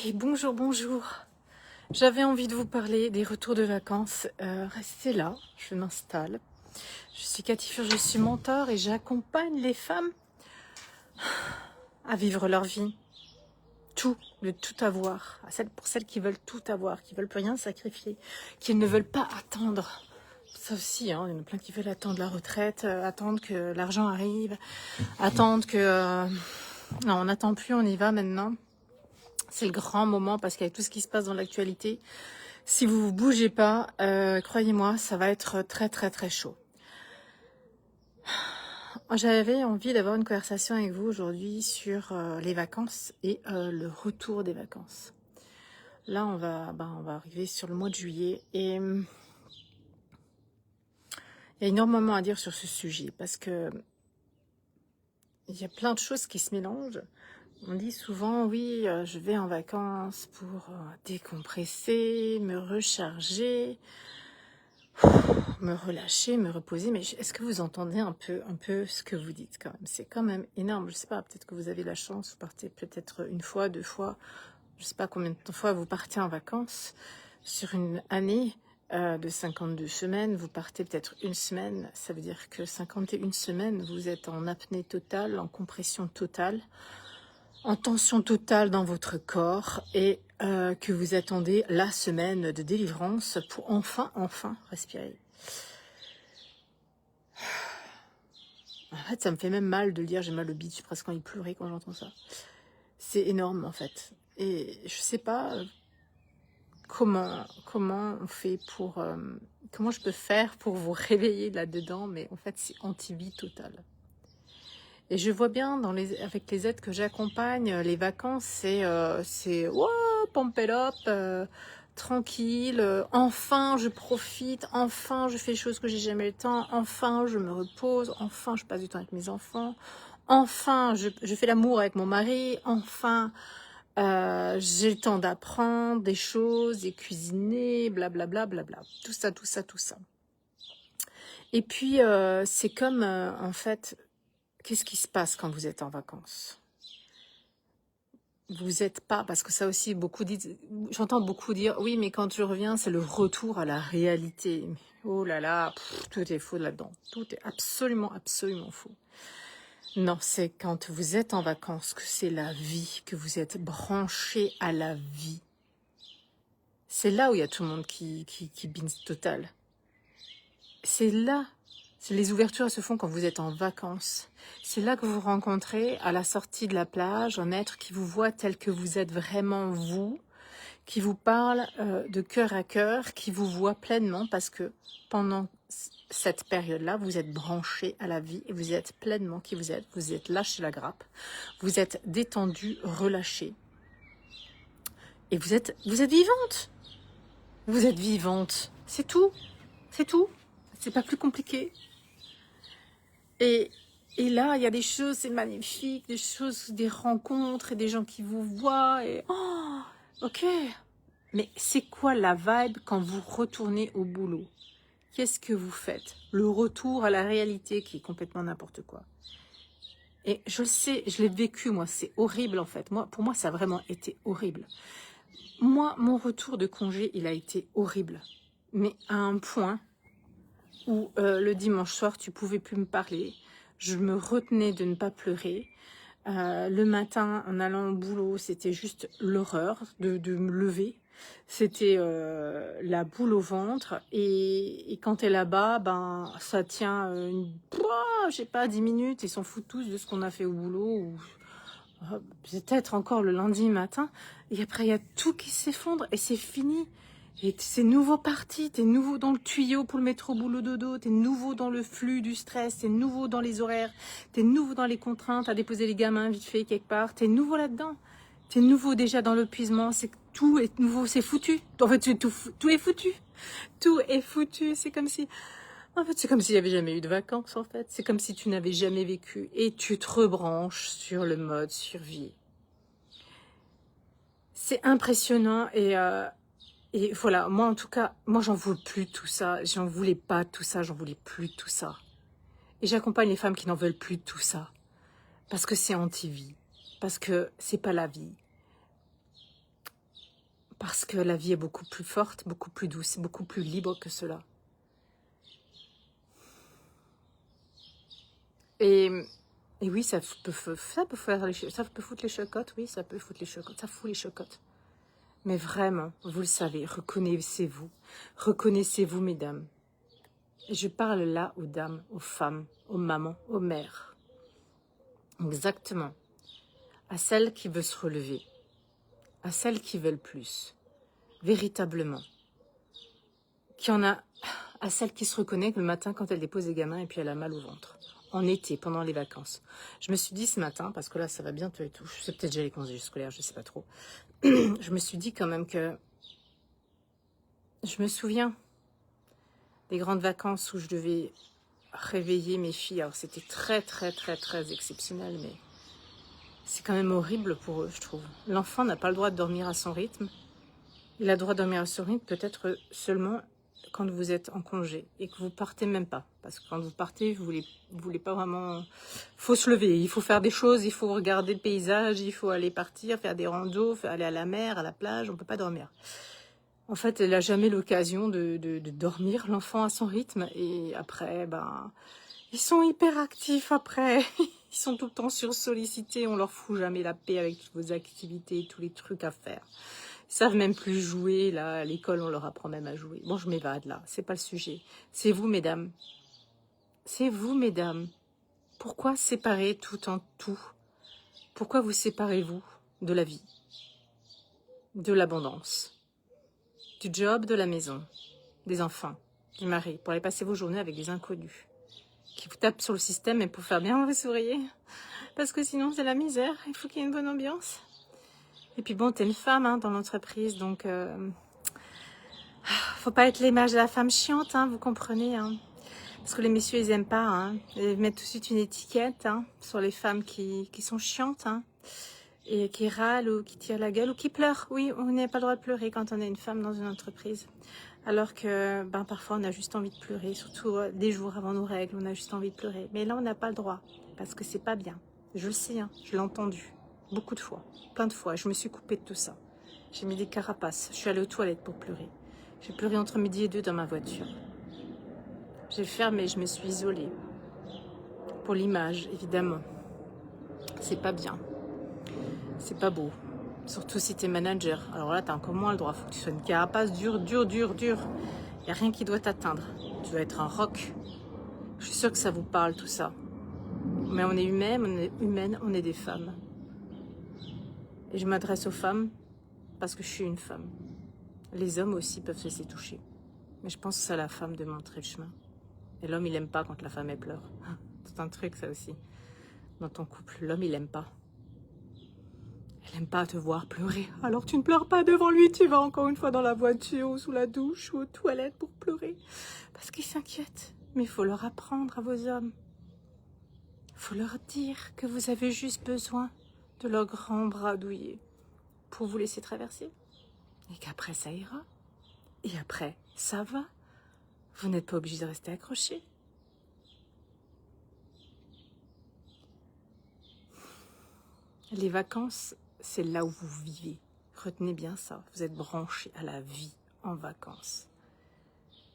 Et bonjour, bonjour. J'avais envie de vous parler des retours de vacances. Restez là, je m'installe. Je suis Cathy Fur, je suis mentor et j'accompagne les femmes à vivre leur vie. De tout avoir. Pour celles qui veulent tout avoir, qui veulent plus rien sacrifier, qui ne veulent pas attendre. Ça aussi, hein, il y en a plein qui veulent attendre la retraite, attendre que l'argent arrive, attendre que... Non, on n'attend plus, on y va maintenant. C'est le grand moment parce qu'avec tout ce qui se passe dans l'actualité, si vous ne bougez pas, croyez-moi, ça va être très très très chaud. J'avais envie d'avoir une conversation avec vous aujourd'hui sur les vacances et le retour des vacances. Là, on va arriver sur le mois de juillet et il y a énormément à dire sur ce sujet parce que il y a plein de choses qui se mélangent. On dit souvent, oui, je vais en vacances pour décompresser, me recharger, me relâcher, me reposer. Mais est-ce que vous entendez un peu ce que vous dites quand même? C'est quand même énorme. Je sais pas, peut-être que vous avez la chance, vous partez peut-être une fois, deux fois, je sais pas combien de fois vous partez en vacances. Sur une année de 52 semaines, vous partez peut-être une semaine. Ça veut dire que 51 semaines, vous êtes en apnée totale, en compression totale, en tension totale dans votre corps et que vous attendez la semaine de délivrance pour enfin respirer. En fait, ça me fait même mal de le dire, j'ai mal au bide, je suis presque envie de pleurer quand j'entends ça. C'est énorme en fait. Et je sais pas comment on fait pour... comment je peux faire pour vous réveiller là-dedans, mais en fait c'est anti-vie totale. Et je vois bien avec les aides que j'accompagne, les vacances, c'est wow, pump it up, tranquille, enfin je profite, enfin je fais des choses que j'ai jamais le temps, enfin je me repose, enfin je passe du temps avec mes enfants, enfin je fais l'amour avec mon mari, enfin j'ai le temps d'apprendre des choses et cuisiner, blablabla, blabla, tout ça. Et puis c'est comme en fait... Qu'est-ce qui se passe quand vous êtes en vacances? Vous n'êtes pas, parce que ça aussi, j'entends beaucoup dire, oui, mais quand je reviens, c'est le retour à la réalité. Oh là là, tout est faux là-dedans. Tout est absolument faux. Non, c'est quand vous êtes en vacances que c'est la vie, que vous êtes branché à la vie. C'est là où il y a tout le monde qui binge total. C'est là. Les ouvertures se font quand vous êtes en vacances. C'est là que vous rencontrez, à la sortie de la plage, un être qui vous voit tel que vous êtes vraiment vous, qui vous parle de cœur à cœur, qui vous voit pleinement parce que pendant cette période-là, vous êtes branché à la vie et vous êtes pleinement qui vous êtes. Vous êtes lâché la grappe, vous êtes détendu, relâché. Et vous êtes vivante. Vous êtes vivante. C'est tout. C'est tout. C'est pas plus compliqué. Et là, il y a des choses, c'est magnifique, des choses, des rencontres et des gens qui vous voient. Et oh, ok. Mais c'est quoi la vibe quand vous retournez au boulot? Qu'est-ce que vous faites? Le retour à la réalité qui est complètement n'importe quoi. Et je le sais, je l'ai vécu, moi, c'est horrible en fait. Pour moi, ça a vraiment été horrible. Moi, mon retour de congé, il a été horrible. Mais à un point où le dimanche soir, tu pouvais plus me parler. Je me retenais de ne pas pleurer. Le matin, en allant au boulot, c'était juste l'horreur de me lever. C'était la boule au ventre. Et quand t'es là-bas, ben, ça tient, je sais pas, 10 minutes. Ils s'en foutent tous de ce qu'on a fait au boulot. Ou peut-être encore le lundi matin. Et après, il y a tout qui s'effondre et c'est fini. Et c'est nouveau parti, t'es nouveau dans le tuyau pour le métro boulot dodo, t'es nouveau dans le flux du stress, t'es nouveau dans les horaires, t'es nouveau dans les contraintes à déposer les gamins vite fait quelque part, t'es nouveau là-dedans. T'es nouveau déjà dans l'épuisement, c'est que tout est nouveau, c'est foutu. En fait, tout est foutu. Tout est foutu, c'est comme si... En fait, c'est comme s'il n'y avait jamais eu de vacances, en fait. C'est comme si tu n'avais jamais vécu. Et tu te rebranches sur le mode survie. C'est impressionnant et voilà, moi en tout cas, moi j'en veux plus de tout ça, j'en voulais pas de tout ça, j'en voulais plus de tout ça. Et j'accompagne les femmes qui n'en veulent plus de tout ça. Parce que c'est anti-vie, parce que c'est pas la vie. Parce que la vie est beaucoup plus forte, beaucoup plus douce, beaucoup plus libre que cela. Et, et oui, ça peut foutre les chocottes, oui, ça peut foutre les chocottes, ça fout les chocottes. Mais vraiment, vous le savez, reconnaissez-vous. Reconnaissez-vous, mesdames. Et je parle là aux dames, aux femmes, aux mamans, aux mères. Exactement. À celles qui veulent se relever. À celles qui veulent plus. Véritablement. Qu'il y en a à celles qui se reconnectent le matin quand elles déposent les gamins et puis elle a mal au ventre. En été, pendant les vacances. Je me suis dit ce matin, parce que là ça va bientôt et tout, c'est peut-être déjà les congés scolaires, je sais pas trop. Je me suis dit quand même que je me souviens des grandes vacances où je devais réveiller mes filles. Alors c'était très très très très exceptionnel, mais c'est quand même horrible pour eux, je trouve. L'enfant n'a pas le droit de dormir à son rythme. Il a le droit de dormir à son rythme peut-être seulement quand vous êtes en congé et que vous partez même pas. Parce que quand vous partez, vous voulez pas vraiment... faut se lever, il faut faire des choses, il faut regarder le paysage, il faut aller partir, faire des randos, aller à la mer, à la plage, on peut pas dormir. En fait, elle n'a jamais l'occasion de dormir, l'enfant à son rythme. Et après, ben, ils sont hyper actifs après. Ils sont tout le temps sursollicités, on leur fout jamais la paix avec toutes vos activités, tous les trucs à faire. Ils savent même plus jouer, là, à l'école, on leur apprend même à jouer. Bon, je m'évade là, c'est pas le sujet. C'est vous, mesdames. C'est vous, mesdames. Pourquoi séparer tout en tout? Pourquoi vous séparez-vous de la vie, de l'abondance, du job, de la maison, des enfants, du mari, pour aller passer vos journées avec des inconnus qui vous tapent sur le système et pour faire bien vous souriez? Parce que sinon, c'est la misère. Il faut qu'il y ait une bonne ambiance. Et puis bon, t'es une femme hein, dans l'entreprise, donc faut pas être l'image de la femme chiante, hein, vous comprenez. Hein. Parce que les messieurs, ils aiment pas. Hein. Ils mettent tout de suite une étiquette hein, sur les femmes qui sont chiantes. Hein, et qui râlent ou qui tirent la gueule ou qui pleurent. Oui, on n'a pas le droit de pleurer quand on est une femme dans une entreprise. Alors que ben, parfois, on a juste envie de pleurer. Surtout des jours avant nos règles, on a juste envie de pleurer. Mais là, on n'a pas le droit. Parce que c'est pas bien. Je le sais, hein, je l'ai entendu. Beaucoup de fois. Plein de fois. Je me suis coupée de tout ça. J'ai mis des carapaces. Je suis allée aux toilettes pour pleurer. J'ai pleuré entre midi et 2 dans ma voiture. J'ai fermé, je me suis isolée. Pour l'image, évidemment. C'est pas bien. C'est pas beau. Surtout si t'es manager. Alors là, t'as encore moins le droit. Faut que tu sois une carapace dure. Y a rien qui doit t'atteindre. Tu dois être un roc. Je suis sûre que ça vous parle, tout ça. Mais on est humaine, on est des femmes. Et je m'adresse aux femmes parce que je suis une femme. Les hommes aussi peuvent se laisser toucher. Mais je pense que c'est à la femme de montrer le chemin. Et l'homme, il aime pas quand la femme, elle pleure. C'est un truc, ça aussi. Dans ton couple, l'homme, il aime pas. Elle aime pas te voir pleurer. Alors tu ne pleures pas devant lui, tu vas encore une fois dans la voiture ou sous la douche ou aux toilettes pour pleurer. Parce qu'il s'inquiète. Mais il faut leur apprendre à vos hommes. Il faut leur dire que vous avez juste besoin de leurs grands bras douillés pour vous laisser traverser. Et qu'après ça ira. Et après, ça va. Vous n'êtes pas obligé de rester accroché. Les vacances, c'est là où vous vivez. Retenez bien ça. Vous êtes branché à la vie en vacances.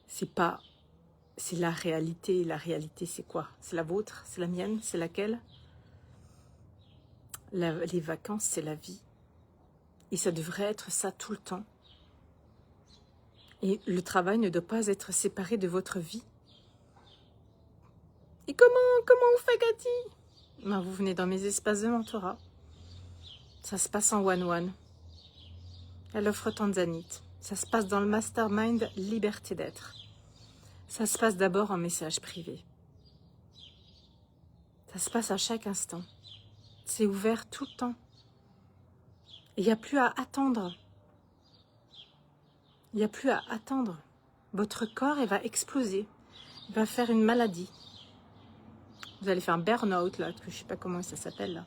C'est pas... C'est la réalité. La réalité, c'est quoi? C'est la vôtre? C'est la mienne? C'est laquelle? Les vacances, c'est la vie. Et ça devrait être ça tout le temps. Et le travail ne doit pas être séparé de votre vie. Et comment on fait, Cathy? Ben, vous venez dans mes espaces de mentorat. Ça se passe en one-one. Elle offre Tanzanite. Ça se passe dans le mastermind Liberté d'être. Ça se passe d'abord en message privé. Ça se passe à chaque instant. C'est ouvert tout le temps. Il n'y a plus à attendre. Il n'y a plus à attendre. Votre corps, il va exploser. Il va faire une maladie. Vous allez faire un burn-out, là, que je ne sais pas comment ça s'appelle, là.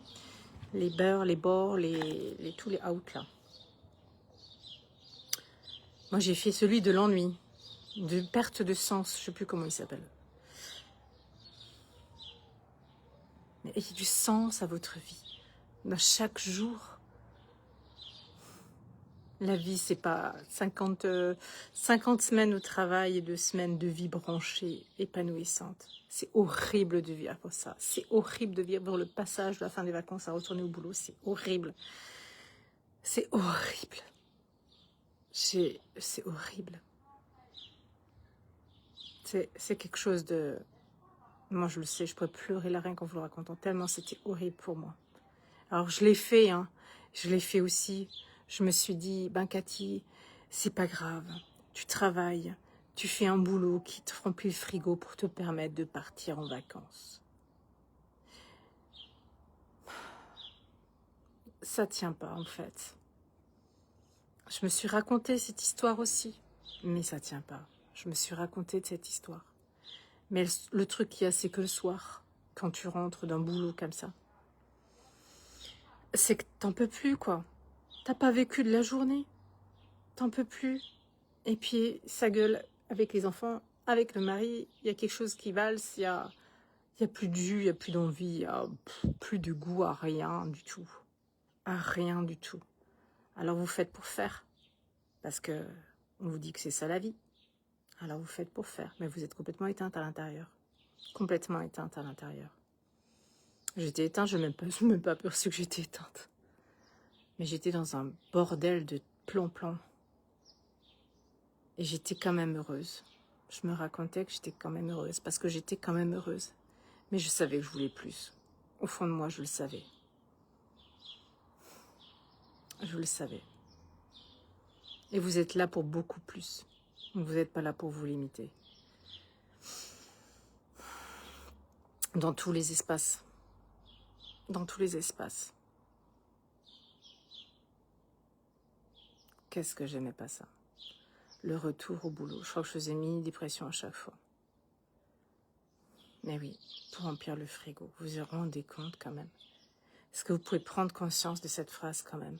Les beurres, les bords, tous les out, là. Moi, j'ai fait celui de l'ennui, de perte de sens, je ne sais plus comment il s'appelle. Mais ayez du sens à votre vie, dans chaque jour. La vie, c'est pas 50 semaines au travail et 2 semaines de vie branchée, épanouissante. C'est horrible de vivre ça. C'est horrible de vivre le passage de la fin des vacances à retourner au boulot. C'est horrible. C'est horrible. C'est horrible. C'est quelque chose de... Moi, je le sais, je pourrais pleurer là rien qu'en vous le racontant, tellement c'était horrible pour moi. Alors, je l'ai fait, hein. Je l'ai fait aussi. Je me suis dit, ben Cathy, c'est pas grave. Tu travailles, tu fais un boulot qui te remplit le frigo pour te permettre de partir en vacances. Ça tient pas, en fait. Je me suis raconté cette histoire aussi, mais ça tient pas. Je me suis raconté de cette histoire. Mais le truc qu'il y a, c'est que le soir, quand tu rentres d'un boulot comme ça, c'est que t'en peux plus, quoi. T'as pas vécu de la journée. T'en peux plus. Et puis, ça gueule avec les enfants, avec le mari. Il y a quelque chose qui valse. Il y a plus de jus, il y a plus d'envie. Il y a plus de goût à rien du tout. À rien du tout. Alors, vous faites pour faire. Parce que on vous dit que c'est ça la vie. Alors, vous faites pour faire. Mais vous êtes complètement éteinte à l'intérieur. Complètement éteinte à l'intérieur. J'étais éteinte, je n'ai même pas aperçu que j'étais éteinte. Mais j'étais dans un bordel de plan-plan. Et j'étais quand même heureuse. Je me racontais que j'étais quand même heureuse, parce que j'étais quand même heureuse. Mais je savais que je voulais plus. Au fond de moi, je le savais. Je le savais. Et vous êtes là pour beaucoup plus. Vous n'êtes pas là pour vous limiter. Dans tous les espaces. Dans tous les espaces. Qu'est-ce que j'aimais pas ça. Le retour au boulot. Je crois que je faisais mini-dépression à chaque fois. Mais oui, pour remplir le frigo. Vous vous rendez compte quand même. Est-ce que vous pouvez prendre conscience de cette phrase quand même?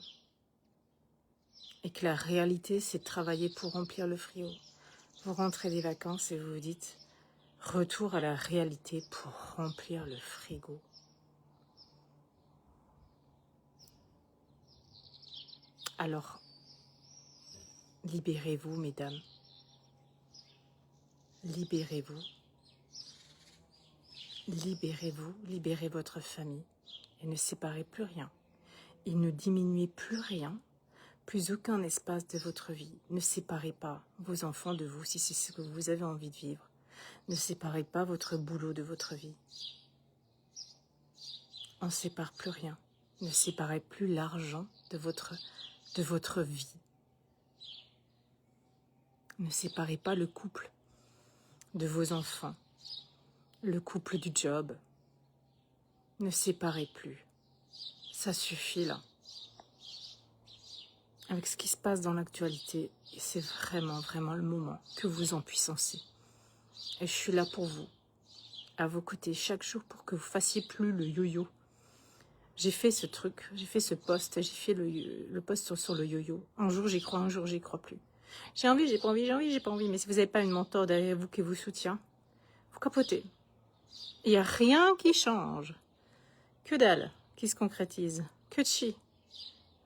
Et que la réalité, c'est de travailler pour remplir le frigo. Vous rentrez des vacances et vous vous dites, retour à la réalité pour remplir le frigo. Alors, libérez-vous, mesdames. Libérez-vous. Libérez-vous, libérez votre famille. Et ne séparez plus rien. Et ne diminuez plus rien. Plus aucun espace de votre vie. Ne séparez pas vos enfants de vous si c'est ce que vous avez envie de vivre. Ne séparez pas votre boulot de votre vie. On ne sépare plus rien. Ne séparez plus l'argent de votre vie. Ne séparez pas le couple de vos enfants, le couple du job. Ne séparez plus. Ça suffit là. Avec ce qui se passe dans l'actualité, c'est vraiment, vraiment le moment que vous empuissancez. Et je suis là pour vous, à vos côtés chaque jour pour que vous fassiez plus le yo-yo. J'ai fait ce truc, j'ai fait ce post, j'ai fait le post sur le yo-yo. Un jour j'y crois, un jour j'y crois plus. J'ai envie, j'ai pas envie, j'ai envie, j'ai pas envie. Mais si vous n'avez pas une mentor derrière vous qui vous soutient, vous capotez. Il n'y a rien qui change. Que dalle qui se concrétise. Que de chi.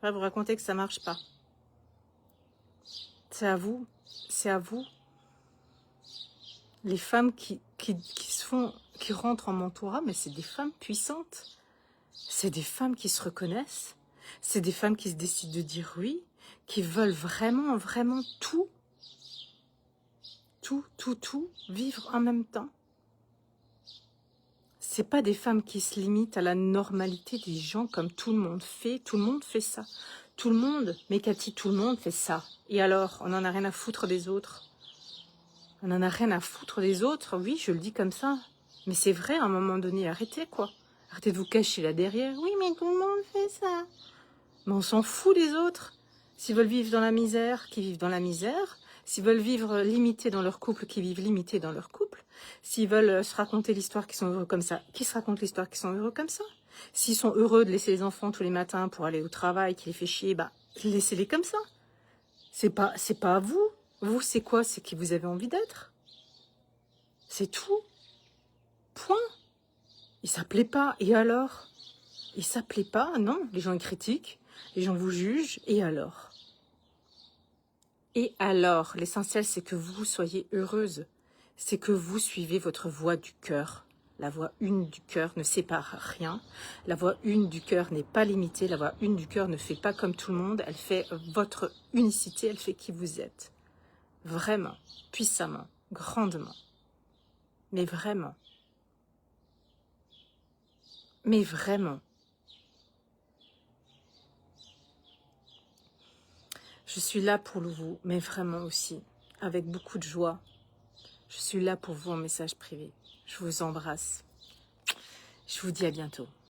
On va vous raconter que ça marche pas. C'est à vous. C'est à vous. Les femmes qui rentrent en mentorat, mais c'est des femmes puissantes. C'est des femmes qui se reconnaissent. C'est des femmes qui se décident de dire oui, qui veulent vraiment, vraiment tout, vivre en même temps. C'est pas des femmes qui se limitent à la normalité des gens comme tout le monde fait ça. Tout le monde, mais Cathy, tout le monde fait ça. Et alors, on en a rien à foutre des autres. On en a rien à foutre des autres, oui, je le dis comme ça. Mais c'est vrai, à un moment donné, arrêtez quoi. Arrêtez de vous cacher là derrière. Oui, mais tout le monde fait ça. Mais on s'en fout des autres. S'ils veulent vivre dans la misère, qu'ils vivent dans la misère. S'ils veulent vivre limités dans leur couple, qu'ils vivent limités dans leur couple. S'ils veulent se raconter l'histoire qu'ils sont heureux comme ça, qu'ils se racontent l'histoire qu'ils sont heureux comme ça. S'ils sont heureux de laisser les enfants tous les matins pour aller au travail, qui les fait chier, bah, laissez-les comme ça. C'est pas à vous. Vous, c'est quoi? C'est qui vous avez envie d'être. C'est tout. Point. Il s'appelait pas. Et alors? Il s'appelait pas. Non, les gens ils critiquent. Les gens vous jugent. Et alors? Et alors, l'essentiel, c'est que vous soyez heureuse. C'est que vous suivez votre voie du cœur. La voie une du cœur ne sépare rien. La voie une du cœur n'est pas limitée. La voie une du cœur ne fait pas comme tout le monde. Elle fait votre unicité, elle fait qui vous êtes. Vraiment, puissamment, grandement. Mais vraiment. Mais vraiment. Je suis là pour vous, mais vraiment aussi, avec beaucoup de joie. Je suis là pour vous en message privé. Je vous embrasse. Je vous dis à bientôt.